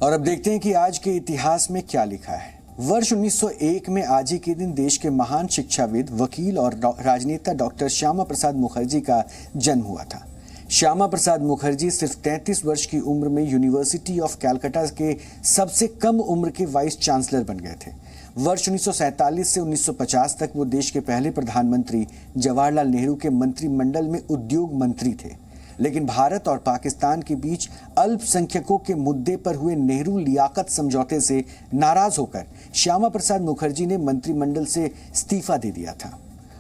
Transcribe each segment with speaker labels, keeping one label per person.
Speaker 1: और अब देखते हैं कि आज के इतिहास में क्या लिखा है। वर्ष 1901 में आज ही के दिन देश के महान शिक्षाविद, वकील और राजनेता डॉक्टर श्यामा प्रसाद मुखर्जी का जन्म हुआ था। श्यामा प्रसाद मुखर्जी सिर्फ 33 वर्ष की उम्र में यूनिवर्सिटी ऑफ कलकत्ता के सबसे कम उम्र के वाइस चांसलर बन गए थे। वर्ष 1947 से 1950 तक वो देश के पहले प्रधानमंत्री जवाहरलाल नेहरू के मंत्रिमंडल में उद्योग मंत्री थे। लेकिन भारत और पाकिस्तान के बीच अल्पसंख्यकों के मुद्दे पर हुए नेहरू लियाकत समझौते से नाराज होकर श्यामा प्रसाद मुखर्जी ने मंत्रिमंडल से इस्तीफा दे दिया था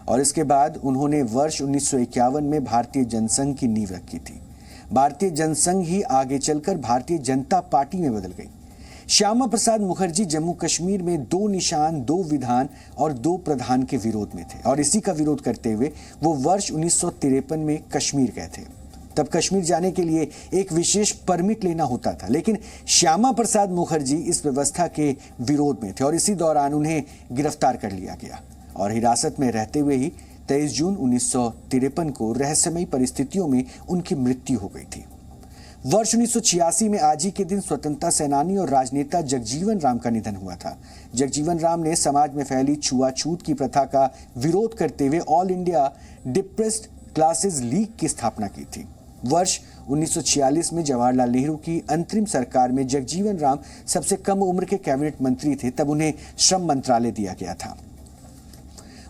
Speaker 1: और इसके बाद उन्होंने वर्ष 1951 में भारतीय जनसंघ की नींव रखी थी। भारतीय जनसंघ ही आगे चलकर भारतीय जनता पार्टी में बदल गई। श्यामा प्रसाद मुखर्जी जम्मू कश्मीर में 2 निशान, 2 विधान और 2 प्रधान के विरोध में थे और इसी का विरोध करते हुए वो वर्ष 1953 में कश्मीर गए थे। तब कश्मीर जाने के लिए एक विशेष परमिट लेना होता था, लेकिन श्यामा प्रसाद मुखर्जी इस व्यवस्था के विरोध में थे और इसी दौरान उन्हें गिरफ्तार कर लिया गया और हिरासत में रहते हुए ही 23 जून 1953 को रहस्यमयी परिस्थितियों में उनकी मृत्यु हो गई थी। वर्ष 1986 में आज ही के दिन स्वतंत्रता सेनानी और राजनेता जगजीवन राम का निधन हुआ था। जगजीवन राम ने समाज में फैली छुआछूत की प्रथा का विरोध करते हुए all India depressed classes league की स्थापना की थी। वर्ष 1946 में जवाहरलाल नेहरू की अंतरिम सरकार में जगजीवन राम सबसे कम उम्र के कैबिनेट मंत्री थे, तब उन्हें श्रम मंत्रालय दिया गया था।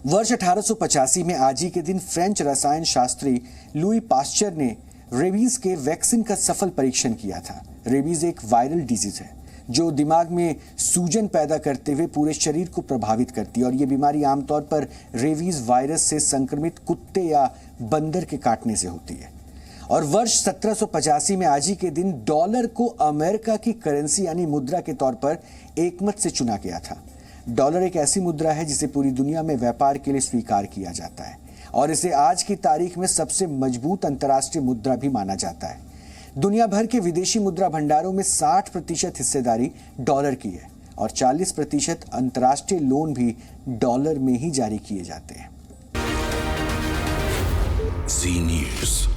Speaker 1: वर्ष 1885 में आज ही के दिन फ्रेंच रसायन शास्त्री लुई पास्चर ने रेबीज के वैक्सीन का सफल परीक्षण किया था। रेबीज एक वायरल डिजीज है जो दिमाग में सूजन पैदा करते हुए पूरे शरीर को प्रभावित करती है और ये बीमारी आमतौर पर रेबीज वायरस से संक्रमित कुत्ते या बंदर के काटने से होती है। और वर्ष 1785 में आज ही के दिन डॉलर को अमेरिका की करेंसी यानी मुद्रा के तौर पर एकमत से चुना गया था। डॉलर एक ऐसी मुद्रा है जिसे पूरी दुनिया में व्यापार के लिए स्वीकार किया जाता है और इसे आज की तारीख में सबसे मजबूत अंतर्राष्ट्रीय मुद्रा भी माना जाता है। दुनिया भर के विदेशी मुद्रा भंडारों में 60% हिस्सेदारी डॉलर की है और 40% अंतर्राष्ट्रीय लोन भी डॉलर में ही जारी किए जाते हैं।
Speaker 2: जी न्यूज़।